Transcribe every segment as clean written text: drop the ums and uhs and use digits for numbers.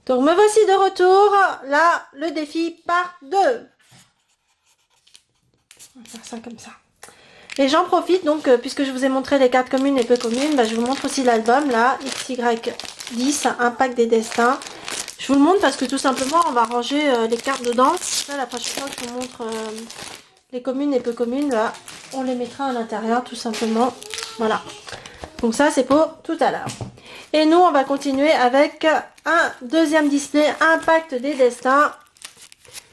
Donc me voici de retour. Là, le défi part 2. On va faire ça comme ça. Et j'en profite donc, puisque je vous ai montré les cartes communes et peu communes, bah, je vous montre aussi l'album, là, XY10, Impact des destins. Je vous le montre parce que tout simplement, on va ranger les cartes dedans. Là, la prochaine fois que je vous montre les communes et peu communes, là, on les mettra à l'intérieur, tout simplement. Voilà. Donc ça, c'est pour tout à l'heure. Et nous, on va continuer avec un deuxième display, Impact des destins.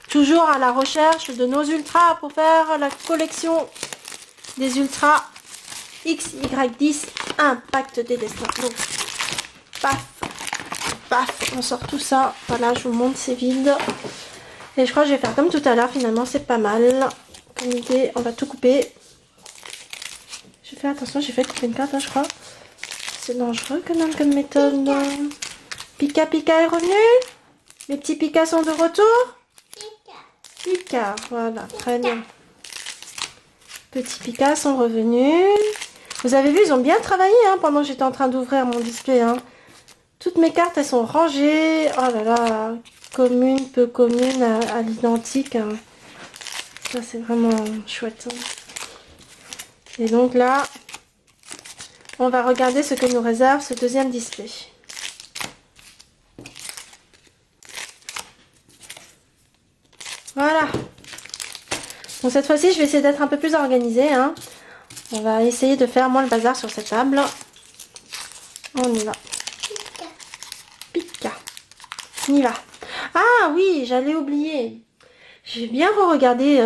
Toujours à la recherche de nos ultras pour faire la collection des ultras XY10 Impact des destins. Donc, paf, paf, on sort tout ça. Voilà, je vous montre, c'est vide. Et je crois que je vais faire comme tout à l'heure, finalement, c'est pas mal. Comme idée, on va tout couper. J'ai fait attention, j'ai fait couper une carte, hein, je crois. C'est dangereux quand même comme méthode. Pika Pika est revenu. Les petits Pika sont de retour. Pika, voilà, très bien. Petits Pika sont revenus. Vous avez vu, ils ont bien travaillé hein, pendant que j'étais en train d'ouvrir mon display. Hein. Toutes mes cartes, elles sont rangées. Oh là là, commune, peu commune, à l'identique. Hein. Ça, c'est vraiment chouette. Hein. Et donc là, on va regarder ce que nous réserve ce deuxième display. Voilà. Donc cette fois-ci, je vais essayer d'être un peu plus organisée. Hein. On va essayer de faire moins le bazar sur cette table. On y va. Pika. On y va. Ah oui, j'allais oublier. J'ai bien re-regardé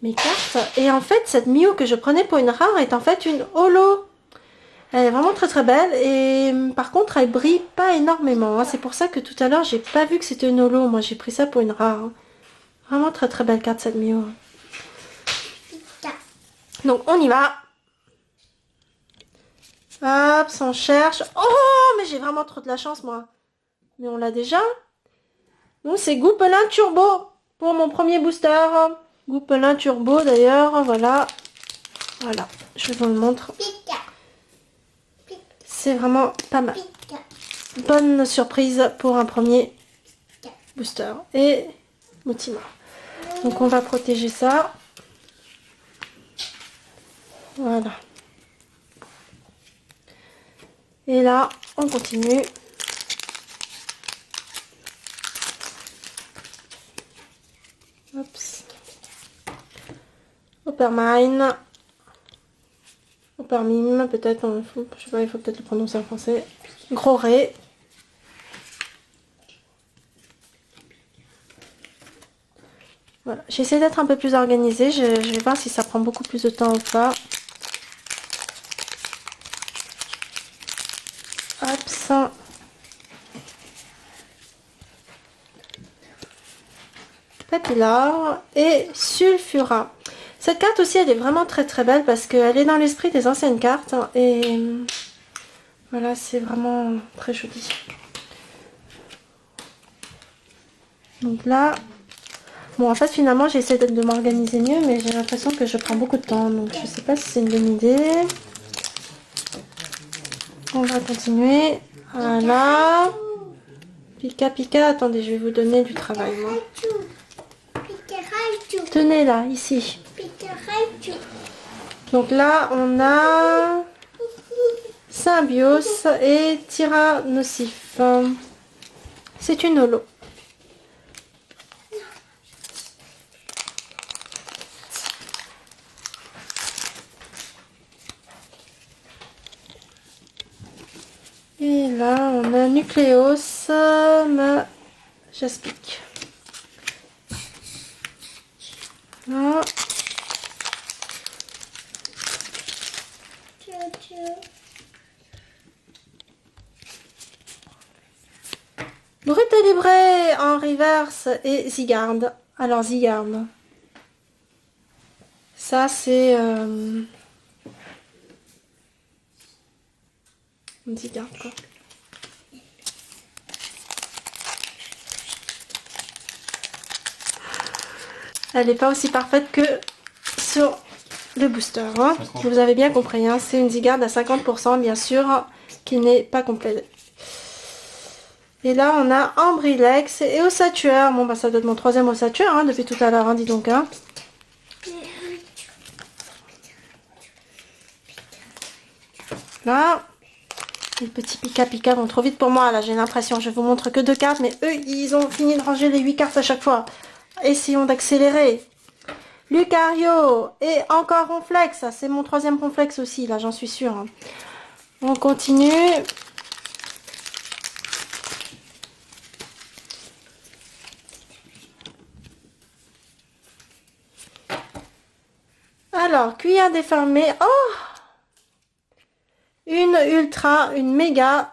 mes cartes. Et en fait, cette Mio que je prenais pour une rare est en fait une holo. Elle est vraiment très très belle. Et par contre, elle brille pas énormément. Hein. C'est pour ça que tout à l'heure, j'ai pas vu que c'était une holo. Moi, j'ai pris ça pour une rare. Hein. Vraiment très très belle carte cette Mio. Donc on y va. Hop, on cherche. Oh, mais j'ai vraiment trop de la chance moi. Mais on l'a déjà. Donc c'est Goupelin Turbo pour mon premier booster. Goupelin Turbo d'ailleurs, voilà. Voilà, je vous le montre. C'est vraiment pas mal. Bonne surprise pour un premier booster. Et Motima. Donc on va protéger ça. Voilà. Et là, on continue. Oups. Oppermine. Oppermime, peut-être. Je sais pas, il faut peut-être le prononcer en français. Gros Ré. Voilà. J'essaie d'être un peu plus organisée. Je vais voir si ça prend beaucoup plus de temps ou pas. Hop, ça. Papillard et Sulfura. Cette carte aussi, elle est vraiment très très belle parce qu'elle est dans l'esprit des anciennes cartes. Hein, et voilà, c'est vraiment très joli. Donc là, bon en fait finalement j'essaie de m'organiser mieux, mais j'ai l'impression que je prends beaucoup de temps. Donc je sais pas si c'est une bonne idée. On va continuer. Voilà. Pika Pika, attendez, je vais vous donner du travail. Moi. Tenez là, ici. Donc là, on a Symbios et Tyrannosif. C'est une holo. Et là, on a Nucléos, Jaspic. Là. Brut et Libré en reverse et Zygarde. Alors Zygarde. Ça c'est Zygarde quoi. Elle n'est pas aussi parfaite que sur le booster. Hein. Vous avez bien compris, hein. C'est une Zygarde à 50% bien sûr, qui n'est pas complète. Et là, on a Ambrilex et Ossature. Bon, bah ça doit être mon troisième Ossature, hein, depuis tout à l'heure, hein, dis donc. Hein. Là, les petits Pika vont trop vite pour moi. Là, j'ai l'impression. Je vous montre que 2 cartes, mais eux, ils ont fini de ranger les 8 cartes à chaque fois. Essayons d'accélérer. Lucario et encore Ronflex. C'est mon troisième Ronflex aussi, là, j'en suis sûre. Hein. On continue. Alors, cuillère déformée. Oh! Une ultra, une méga.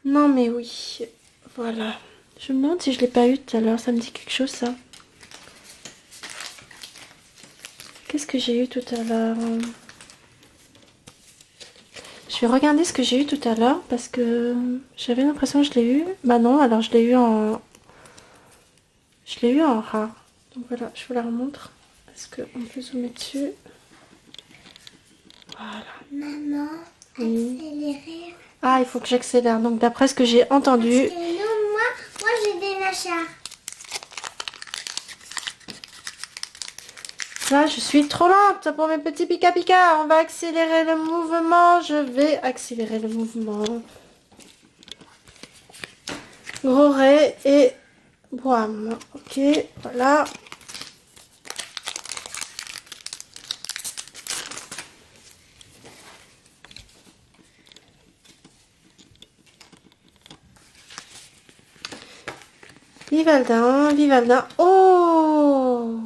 Non mais oui. Voilà. Je me demande si je l'ai pas eu tout à l'heure. Ça me dit quelque chose, ça. Qu'est-ce que j'ai eu tout à l'heure? Je vais regarder ce que j'ai eu tout à l'heure parce que j'avais l'impression que je l'ai eu. Bah non, alors je l'ai eu en... Je l'ai eu en rare. Donc voilà, je vous la remontre. Est-ce qu'on peut zoomer dessus? Voilà. Maman, Oui. accélérer. Ah, il faut que j'accélère. Donc d'après ce que j'ai entendu... Parce que non, moi j'ai des machins. Là, je suis trop lente pour mes petits Pika. On va accélérer le mouvement. Je vais accélérer le mouvement. Gros Ré et Boam. Ok, voilà. Vivaldin. Oh!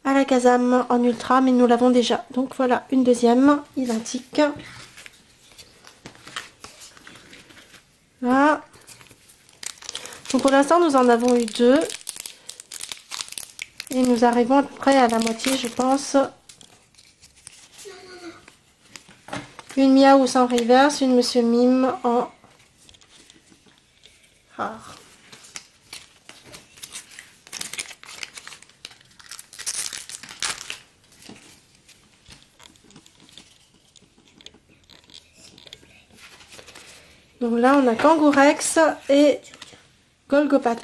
À la Kazam en ultra, mais nous l'avons déjà. Donc voilà, une deuxième identique. Là. Donc pour l'instant, nous en avons eu 2. Et nous arrivons à peu près à la moitié, je pense. Une Miaou sans reverse, une Monsieur Mime en rare. Donc là, on a Kangourex et Golgopat.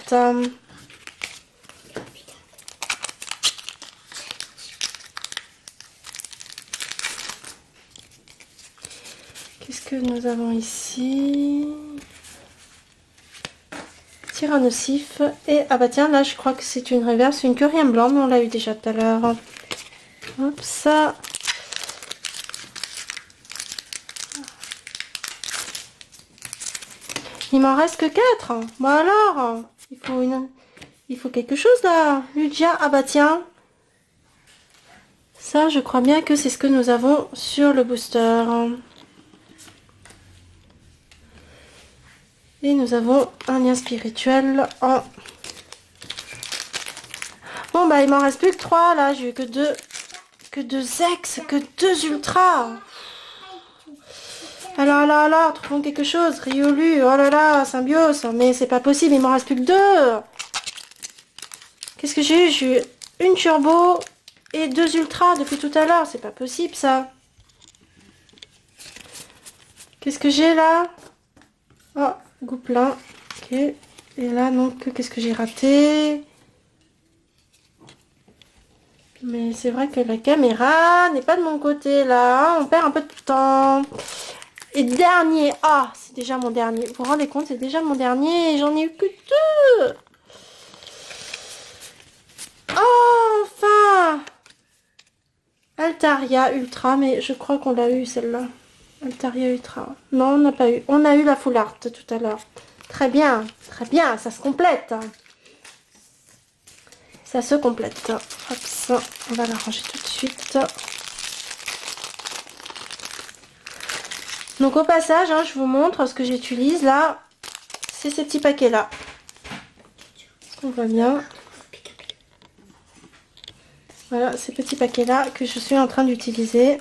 Qu'est-ce que nous avons ici? Tyrannosif. Et, ah bah tiens, là, je crois que c'est une réverse, une Curien blanc, mais on l'a eu déjà tout à l'heure. Hop, ça. Il m'en reste que 4. Bon alors, il faut quelque chose là. Lugia, ah bah tiens. Ça, je crois bien que c'est ce que nous avons sur le booster. Et nous avons un lien spirituel en... Bon bah il m'en reste plus que 3 là. J'ai eu que 2 ex, que 2 ultras. Alors, trouvons quelque chose. Riolu, oh là là, Symbiose. Mais c'est pas possible, il m'en reste plus que 2. Qu'est-ce que j'ai eu? J'ai eu une turbo et 2 ultras depuis tout à l'heure. C'est pas possible ça. Qu'est-ce que j'ai là? Oh, goût plein. Ok. Et là, donc, qu'est-ce que j'ai raté? Mais c'est vrai que la caméra n'est pas de mon côté là. On perd un peu de temps. Et dernier, ah, c'est déjà mon dernier. Vous vous rendez compte, c'est déjà mon dernier. J'en ai eu que 2. Oh, enfin. Altaria Ultra, mais je crois qu'on l'a eu celle-là. Altaria Ultra. Non, on n'a pas eu. On a eu la Full Art tout à l'heure. Très bien, ça se complète. Ça se complète. Hop, ça, on va la ranger tout de suite. Donc au passage, hein, je vous montre ce que j'utilise là. C'est ces petits paquets là. On voit bien. Voilà, ces petits paquets là que je suis en train d'utiliser.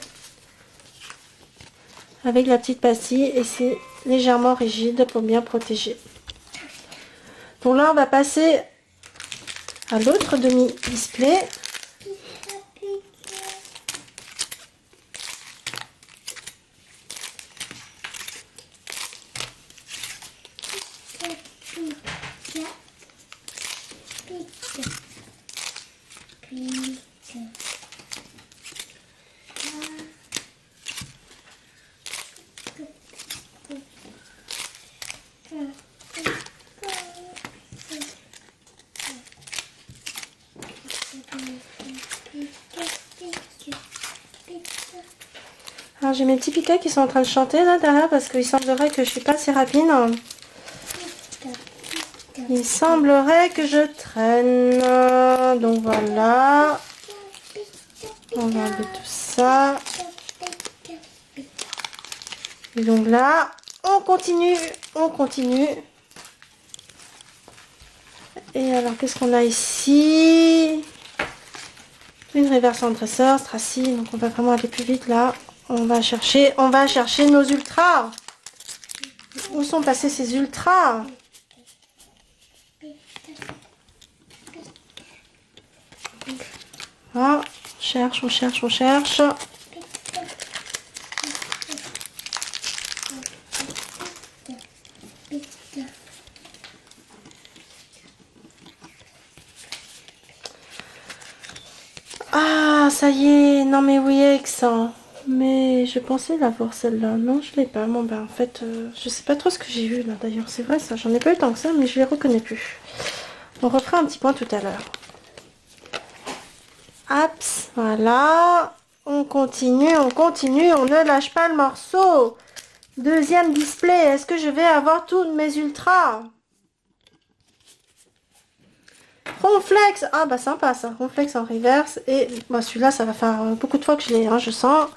Avec la petite pastille et c'est légèrement rigide pour bien protéger. Donc là, on va passer à l'autre demi-display. Alors j'ai mes petits piquets qui sont en train de chanter là derrière parce qu'il semblerait que je suis pas assez rapide. Il semblerait que je traîne. Donc voilà. On va enlever tout ça. Et donc là, on continue. On continue. Et alors qu'est-ce qu'on a ici? Une reverse en dresseur, Stracy. Donc on va vraiment aller plus vite là. On va chercher nos ultras. Où sont passés ces ultras? Ah, on cherche. Ah, ça y est. Non mais oui, ex. Mais je pensais l'avoir celle-là. Non, je l'ai pas. Bon, ben en fait, je sais pas trop ce que j'ai vu là d'ailleurs. C'est vrai ça, j'en ai pas eu tant que ça, mais je les reconnais plus. On refera un petit point tout à l'heure. Aps, voilà. On continue, on ne lâche pas le morceau. Deuxième display. Est-ce que je vais avoir tous mes ultras? Ronflex. Ah bah sympa ça. Ronflex en reverse. Et bah, celui-là, ça va faire beaucoup de fois que je l'ai. Hein, je sens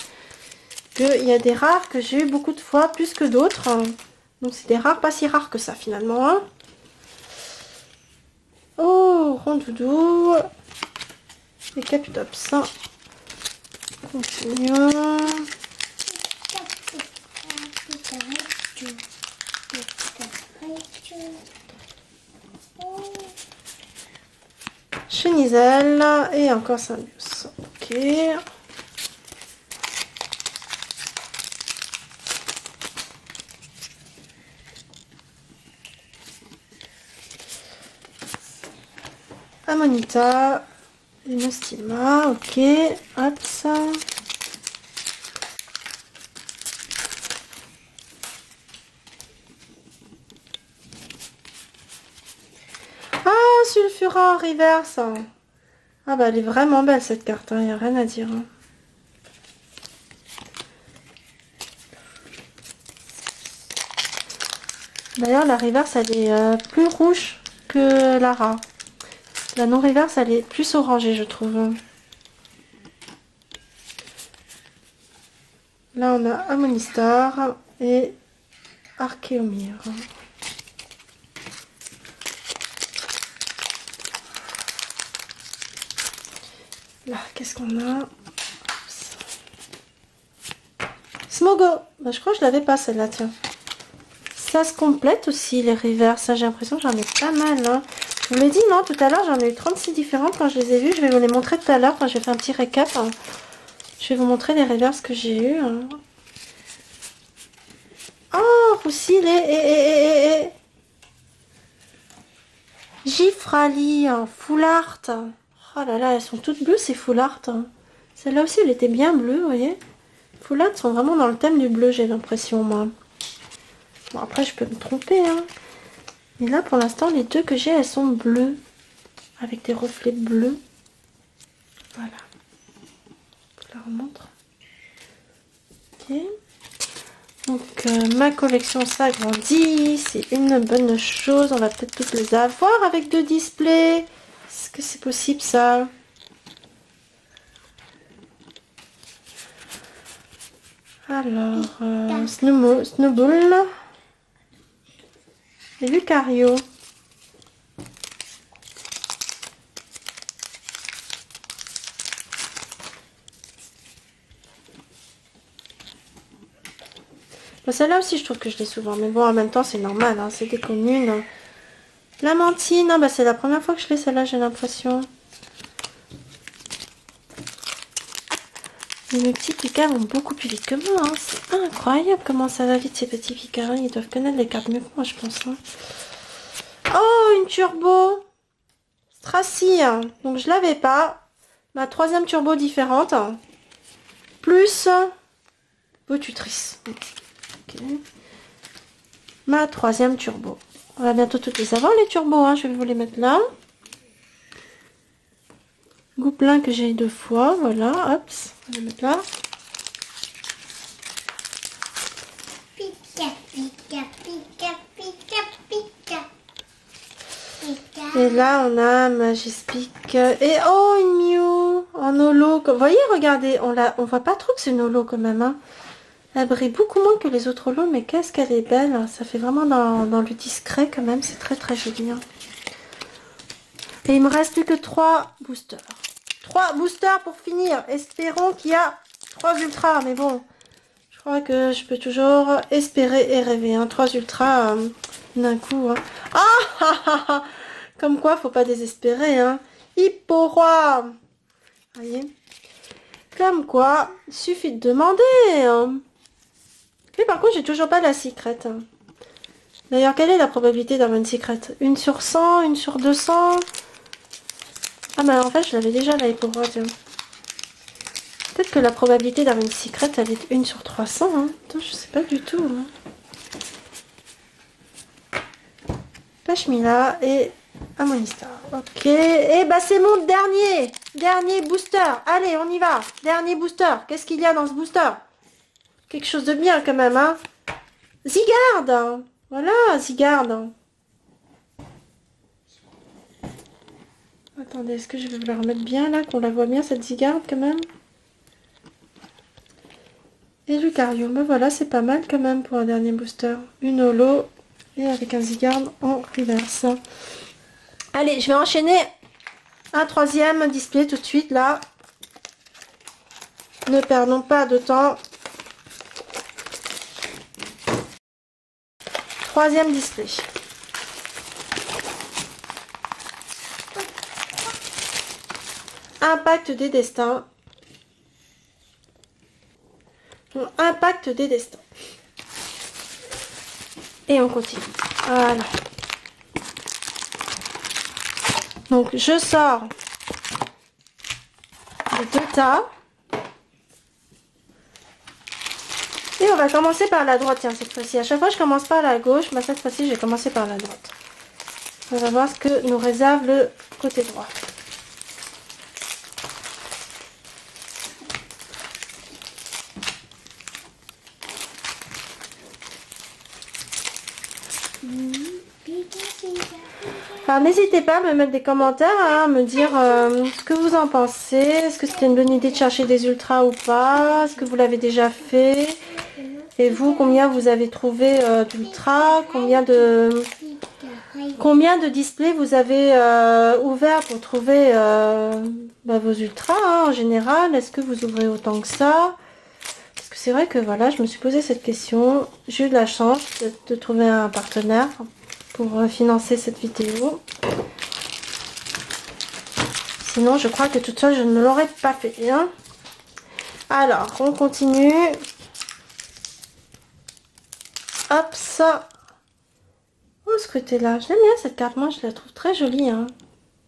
qu'il y a des rares que j'ai eu beaucoup de fois, plus que d'autres. Donc c'est des rares pas si rares que ça finalement. Hein. Oh, rondoudou. Et Caputops. Continuons. Chenisel et encore Symbios. Ok. Amonita. Et Nostima. Ok. Hop ça. Sulfura en reverse. Ah bah elle est vraiment belle cette carte, il n'y a rien à dire. Hein. D'ailleurs la reverse elle est plus rouge que la rare. La non reverse elle est plus orangée je trouve. Là on a Amonistar et Archéomir. Là, qu'est-ce qu'on a? Smogo. Bah, je crois que je l'avais pas celle-là, tiens. Ça se complète aussi, les revers. Ça, j'ai l'impression que j'en ai pas mal. Hein. Je vous l'ai dit, non? Tout à l'heure, j'en ai eu 36 différentes quand je les ai vues. Je vais vous les montrer tout à l'heure quand j'ai fait un petit récap. Hein. Je vais vous montrer les revers que j'ai eu. Hein. Oh, aussi les... Gifrali en full art. Oh là là, elles sont toutes bleues ces full art. Hein. Celle-là aussi, elle était bien bleue, vous voyez. Full art sont vraiment dans le thème du bleu, j'ai l'impression, moi. Bon, après, je peux me tromper, hein. Mais là, pour l'instant, les deux que j'ai, elles sont bleues. Avec des reflets bleus. Voilà. Je la remontre. Ok. Donc, ma collection s'agrandit. C'est une bonne chose. On va peut-être toutes les avoir avec deux displays. Est-ce que c'est possible, ça? Alors, Snowball et Lucario. Bon, celle-là aussi, je trouve que je l'ai souvent. Mais bon, en même temps, c'est normal. Hein, c'est des communes. Lamantine, bah, c'est la première fois que je l'ai, celle-là, j'ai l'impression. Mes petits picards vont beaucoup plus vite que moi. Hein. C'est incroyable comment ça va vite, ces petits picards. Ils doivent connaître les cartes mieux que moi, je pense. Hein. Oh, une turbo Tracy, donc je l'avais pas. Ma 3e turbo différente. Plus Votutrice. Ok. Ma 3e turbo. On va bientôt toutes les avoir les turbos, hein. Je vais vous les mettre là. Gouppelin que j'ai 2 fois, voilà, hop, on va les mettre là. Pika, pika, pika, pika, pika. Pika. Et là on a Magispic et oh une Mew en holo. Vous voyez, regardez, on voit pas trop que c'est une holo quand même, hein. Elle brille beaucoup moins que les autres holos, mais qu'est-ce qu'elle est belle. Ça fait vraiment dans le discret quand même, c'est très très joli, hein. Et il me reste plus que 3 boosters. 3 boosters pour finir. Espérons qu'il y a 3 ultras. Mais bon, je crois que je peux toujours espérer et rêver, hein. 3 ultras d'un coup, hein. Ah, comme quoi, faut pas désespérer, hein. Hippo-roi. Voyez. Comme quoi, il suffit de demander, hein. Mais par contre, j'ai toujours pas la secret, hein. D'ailleurs, quelle est la probabilité d'avoir une secret? 1 sur 100, 1 sur 200? Ah bah en fait je l'avais déjà là pour moi, tiens. Peut-être que la probabilité d'avoir une secret elle est 1 sur 300, hein. Attends, je sais pas du tout, hein. Pashmila et Amonistar. Ok, et bah c'est mon dernier booster. Allez, on y va. Dernier booster. Qu'est-ce qu'il y a dans ce booster? Quelque chose de bien quand même, hein. Zygarde. Voilà, Zygarde. Attendez, est-ce que je vais vous la remettre bien là, qu'on la voit bien cette Zygarde quand même? Et Lucario, mais voilà, c'est pas mal quand même pour un dernier booster. Une holo et avec un Zygarde en reverse. Allez, je vais enchaîner un 3e display tout de suite là. Ne perdons pas de temps. 3e display. Impact des destins. Impact des destins. Et on continue. Voilà. Donc je sors les 2 tas. Et on va commencer par la droite, tiens, cette fois-ci. À chaque fois je commence par la gauche, mais cette fois-ci je vais commencer par la droite. On va voir ce que nous réserve le côté droit. Alors n'hésitez pas à me mettre des commentaires, hein, à me dire ce que vous en pensez. Est-ce que c'était une bonne idée de chercher des ultras ou pas? Est-ce que vous l'avez déjà fait? Et vous, combien vous avez trouvé d'ultras? Combien de displays vous avez ouvert pour trouver vos ultras, hein, en général? Est-ce que vous ouvrez autant que ça? Parce que c'est vrai que voilà, je me suis posé cette question. J'ai eu de la chance de trouver un partenaire pour financer cette vidéo. Sinon, je crois que toute seule, je ne l'aurais pas fait, hein. Alors, on continue. Hop, ça. Oh, ce côté-là. J'aime bien cette carte. Moi, je la trouve très jolie, hein.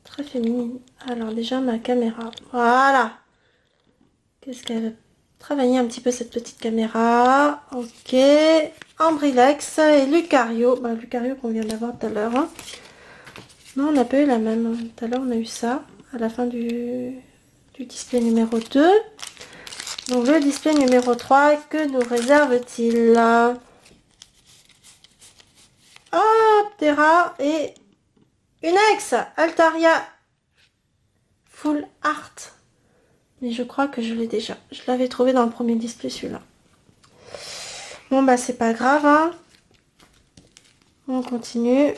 Très féminine. Alors, déjà, ma caméra. Voilà. Qu'est-ce qu'elle... Travailler un petit peu cette petite caméra. Ok. Ambrilex et Lucario. Bah, Lucario qu'on vient d'avoir tout à l'heure, hein. Non, on n'a pas eu la même. Tout à l'heure, on a eu ça à la fin du display numéro 2. Donc, le display numéro 3, que nous réserve-t-il? Hop, Terra et une ex Altaria Full Art. Mais je crois que je l'ai déjà. Je l'avais trouvé dans le premier display, celui-là. Bon, bah, c'est pas grave, hein. On continue.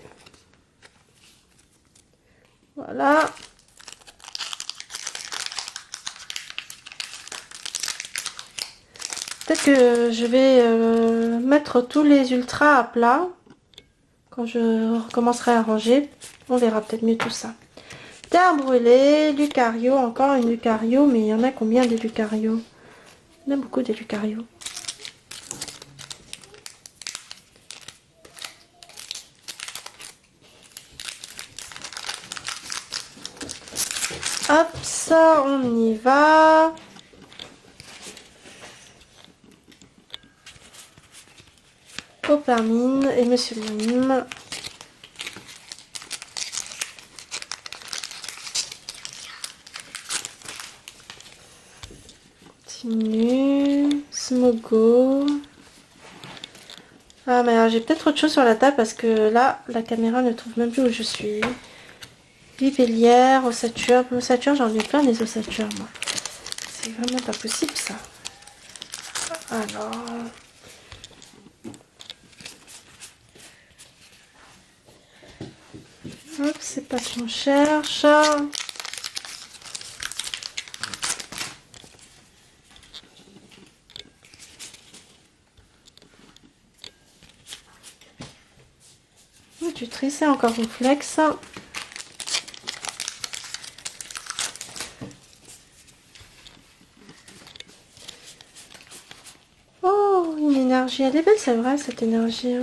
Voilà. Peut-être que je vais mettre tous les ultras à plat. Quand je recommencerai à ranger, on verra peut-être mieux tout ça. Terre brûlée, Lucario, encore une Lucario, mais il y en a combien des Lucario? Il y en a beaucoup des Lucario. Hop, ça, on y va. Oppermine et Monsieur Mime. Continue. Smogo. Ah mais j'ai peut-être autre chose sur la table parce que là, la caméra ne trouve même plus où je suis. Vipélière, ossature. Ossature, j'en ai plein des ossatures, moi. C'est vraiment pas possible, ça. Alors... Hop, c'est pas ce qu'on cherche. Tu trissais encore une flex. Oh, une énergie. Elle est belle, c'est vrai, cette énergie.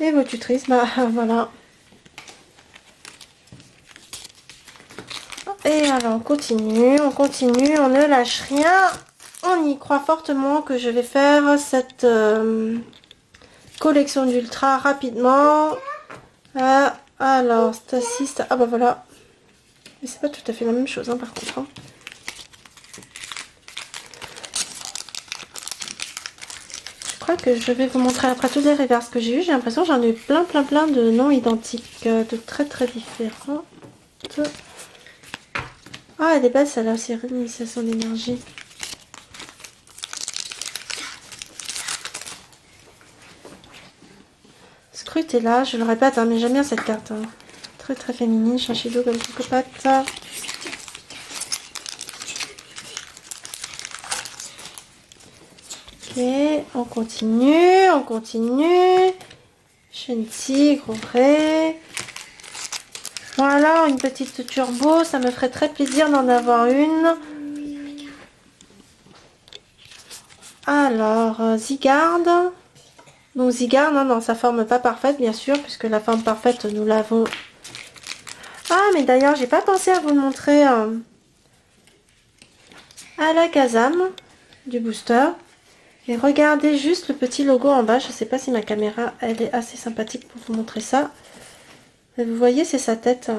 Et vos tutrices, bah voilà. Et alors, on continue, on ne lâche rien. On y croit fortement que je vais faire cette collection d'ultra rapidement. Alors, Stacy, ah bah voilà. Mais c'est pas tout à fait la même chose, hein, par contre. Hein. Je crois que je vais vous montrer après toutes les reverses que j'ai eu. J'ai l'impression que j'en ai eu plein de noms identiques, de très différents. Ah, elle est belle celle-là, c'est réinitiation d'énergie. Scrut est là, je le répète, hein, mais j'aime bien cette carte. Hein. Très féminine, Shishido comme psychopathe. Ok, on continue. Shenzi, gros vrai. Voilà, une petite turbo, ça me ferait très plaisir d'en avoir une. Alors, Zygarde. Donc Zygarde, non, sa forme pas parfaite, bien sûr, puisque la forme parfaite, nous l'avons. Ah, mais d'ailleurs, j'ai pas pensé à vous le montrer à la Kazam du booster. Et regardez juste le petit logo en bas. Je sais pas si ma caméra, elle est assez sympathique pour vous montrer ça. Mais vous voyez, c'est sa tête.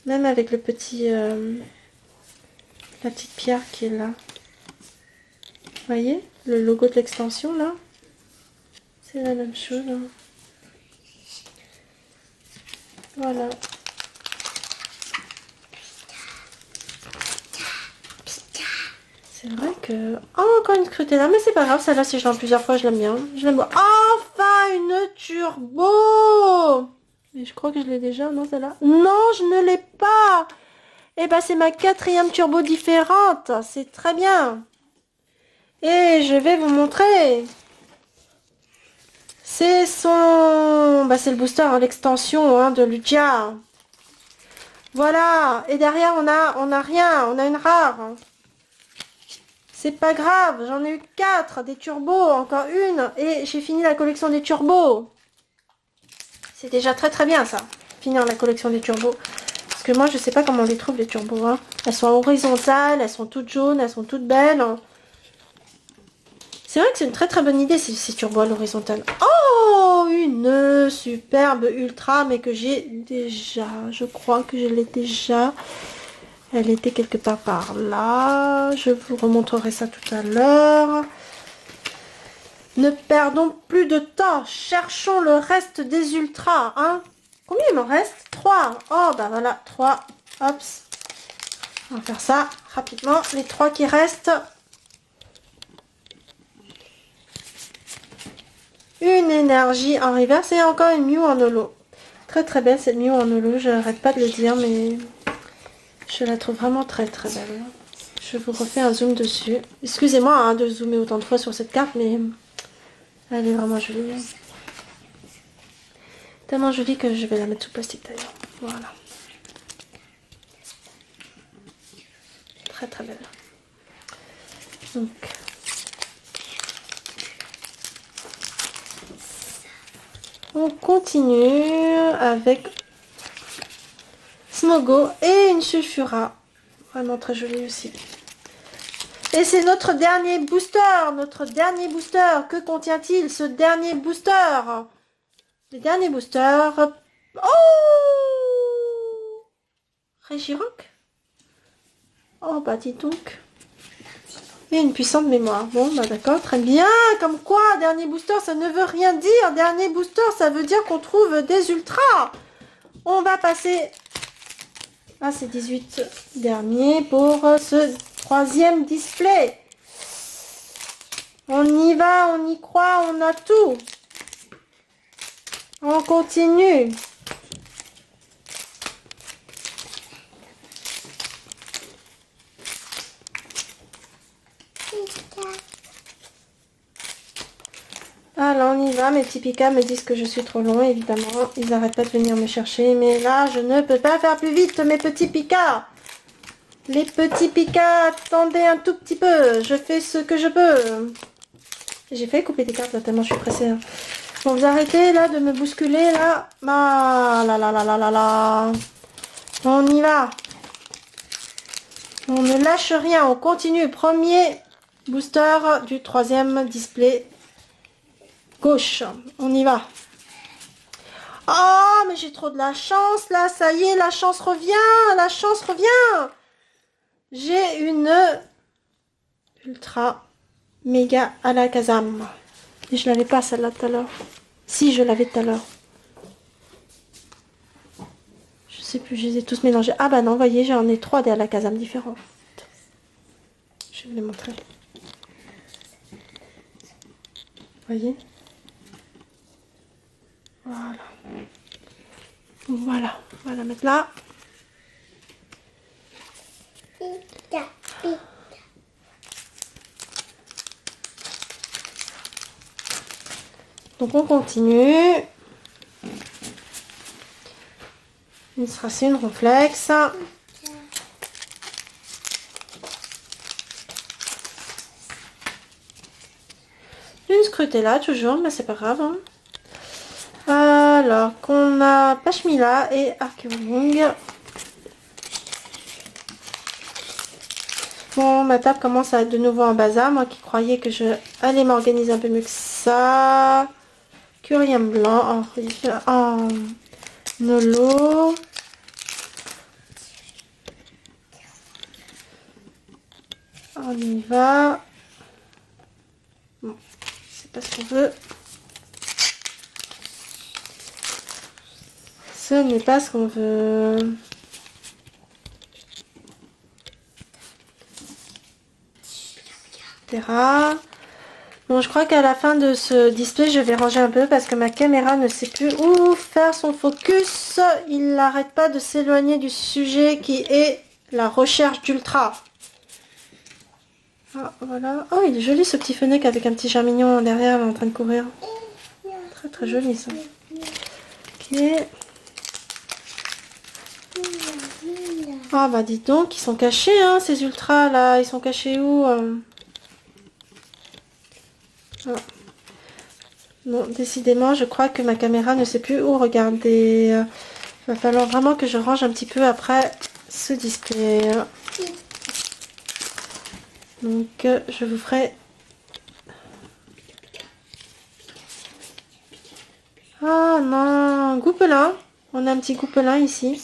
Même avec le petit... la petite pierre qui est là. Vous voyez le logo de l'extension, là. C'est la même chose. Hein. Voilà. C'est vrai que... Oh, encore une scrutée-là. Mais c'est pas grave, celle-là, si je l'ai plusieurs fois, je l'aime bien. Je l'aime bien. Enfin, une turbo! Mais je crois que je l'ai déjà, non, celle-là? Non, je ne l'ai pas! Eh ben, c'est ma 4e turbo différente. C'est très bien. Et je vais vous montrer. C'est son... Bah, c'est le booster, hein, l'extension hein, de Lugia. Voilà. Et derrière, on a rien. On a une rare. C'est pas grave. J'en ai eu 4. Des turbos. Encore une. Et j'ai fini la collection des turbos. C'est déjà très bien, ça. Finir la collection des turbos. Parce que moi, je sais pas comment on les trouve, les turbos. Hein. Elles sont horizontales. Elles sont toutes jaunes. Elles sont toutes belles. C'est vrai que c'est une très bonne idée, ces turbos à l'horizontale. Oh, une superbe ultra, mais que j'ai déjà. Je crois que je l'ai déjà. Elle était quelque part par là. Je vous remontrerai ça tout à l'heure. Ne perdons plus de temps. Cherchons le reste des ultras. Hein. Combien il m'en reste? 3. Oh, bah voilà, 3. Hop. On va faire ça rapidement. Les 3 qui restent. Une énergie en reverse et encore une Mew en holo. Très belle cette Mew en holo, je n'arrête pas de le dire, mais je la trouve vraiment très belle. Je vous refais un zoom dessus. Excusez-moi hein, de zoomer autant de fois sur cette carte, mais elle est vraiment jolie. Tellement jolie que je vais la mettre sous plastique d'ailleurs. Voilà. Très belle. Donc... On continue avec Smogo et une Sulfura. Vraiment très jolie aussi. Et c'est notre dernier booster. Notre dernier booster. Que contient-il ce dernier booster? Le dernier booster. Oh! Régiroc. Oh bah dis donc. Et une puissante mémoire. Bon bah d'accord, très bien. Comme quoi, dernier booster, ça ne veut rien dire. Dernier booster, ça veut dire qu'on trouve des ultras. On va passer à ces 18 derniers pour ce troisième display. On y va, on y croit, on a tout. On continue. Alors on y va, mes petits Pika me disent que je suis trop long, évidemment. Ils n'arrêtent pas de venir me chercher, mais là je ne peux pas faire plus vite, mes petits Pika. Les petits Pika, attendez un tout petit peu, je fais ce que je peux. J'ai fait couper des cartes là, tellement je suis pressée. Hein. Bon, vous arrêtez là de me bousculer là. Ah là là là là là là. On y va. On ne lâche rien, on continue. Premier booster du troisième display. Gauche, on y va. Oh, mais j'ai trop de la chance là, ça y est, la chance revient, la chance revient. J'ai une ultra méga Alakazam. Et je l'avais pas celle-là tout à l'heure. Si, je l'avais tout à l'heure. Je sais plus, je les ai tous mélangés. Ah bah non, vous voyez, j'en ai 3 des Alakazam différents. Je vais vous les montrer. Vous voyez? Voilà. Voilà. On va la mettre là. Donc on continue. Une stracie, une Ronflex. Une Scrutella toujours, mais c'est pas grave. Hein. Alors qu'on a Pashmila et Arceus. Bon, ma table commence à être de nouveau en bazar. Moi qui croyais que je allais m'organiser un peu mieux que ça. Curium blanc en Nolo. On y va. Bon, c'est pas ce qu'on veut. Ce n'est pas ce qu'on veut. Bon, je crois qu'à la fin de ce display, je vais ranger un peu parce que ma caméra ne sait plus où faire son focus. Il n'arrête pas de s'éloigner du sujet qui est la recherche d'ultra. Ah, voilà. Oh, il est joli ce petit fennec avec un petit chat mignon derrière là, en train de courir. Très très joli ça. Ok. Ah bah dites donc, ils sont cachés hein, ces ultras là. Ils sont cachés où Ah. Non, décidément, je crois que ma caméra ne sait plus où regarder. Il va falloir vraiment que je range un petit peu après ce display. Donc, je vous ferai... Ah non, goupelin. On a un petit goupelin ici.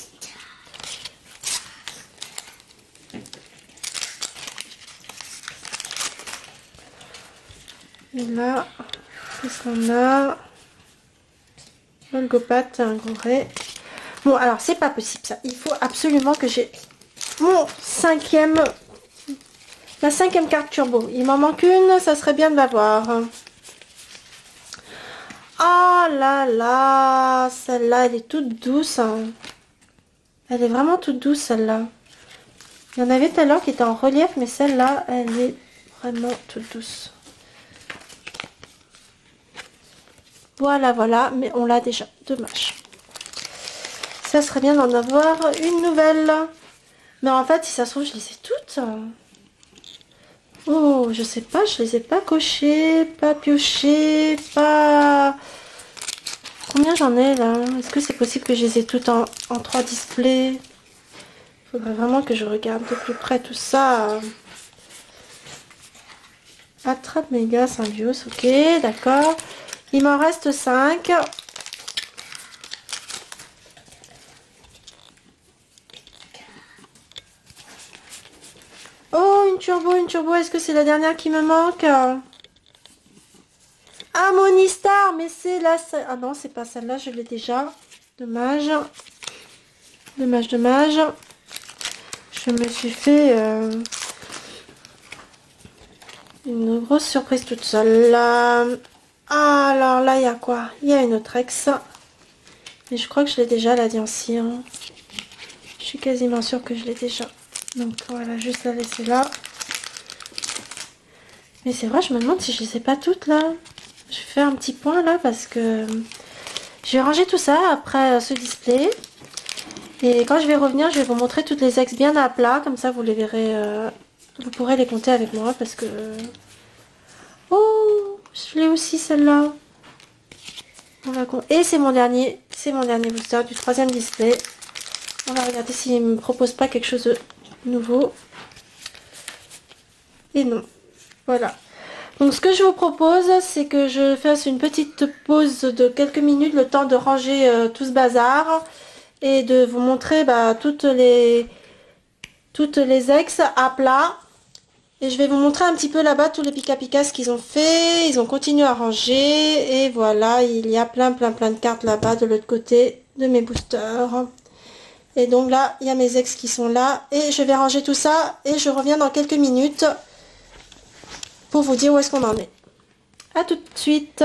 Et là, qu'est-ce qu'on a? Golgopathe, un gros ray. Bon, alors, c'est pas possible ça. Il faut absolument que j'ai mon cinquième... La cinquième carte turbo. Il m'en manque une, ça serait bien de l'avoir. Oh là là, celle-là, elle est toute douce. Hein. Elle est vraiment toute douce, celle-là. Il y en avait tout à l'heure qui était en relief, mais celle-là, elle est vraiment toute douce. Voilà, voilà, mais on l'a déjà. Dommage. Ça serait bien d'en avoir une nouvelle. Mais en fait, si ça se trouve, je les ai toutes. Oh, je sais pas, je les ai pas cochées, pas piochées, pas... Combien j'en ai là? Est-ce que c'est possible que je les ai toutes en 3 displays? Faudrait vraiment que je regarde de plus près tout ça. Attrape méga symbiose, ok, d'accord. Il m'en reste 5. Oh, une turbo, est-ce que c'est la dernière qui me manque? Ah, Monistar, mais c'est là... Ah non, c'est pas celle-là, je l'ai déjà. Dommage. Dommage, dommage. Je me suis fait une grosse surprise toute seule. Là. Ah, alors là, il y a quoi? Il y a une autre ex. Mais je crois que je l'ai déjà, la Diancie. Hein. Je suis quasiment sûre que je l'ai déjà. Donc voilà, juste la laisser là. Mais c'est vrai, je me demande si je les ai pas toutes là. Je vais faire un petit point là parce que je vais ranger tout ça après ce display. Et quand je vais revenir, je vais vous montrer toutes les ex bien à plat. Comme ça, vous les verrez. Vous pourrez les compter avec moi parce que... Oh, je l'ai aussi celle-là. Et c'est mon dernier booster du 3e display. On va regarder s'il ne me propose pas quelque chose de nouveau. Et non. Voilà. Donc ce que je vous propose, c'est que je fasse une petite pause de quelques minutes, le temps de ranger tout ce bazar. Et de vous montrer toutes les ex à plat. Et je vais vous montrer un petit peu là-bas tous les pica-picas qu'ils ont fait. Ils ont continué à ranger. Et voilà, il y a plein de cartes là-bas de l'autre côté de mes boosters. Et donc là, il y a mes ex qui sont là. Et je vais ranger tout ça. Et je reviens dans quelques minutes pour vous dire où est-ce qu'on en est. À tout de suite.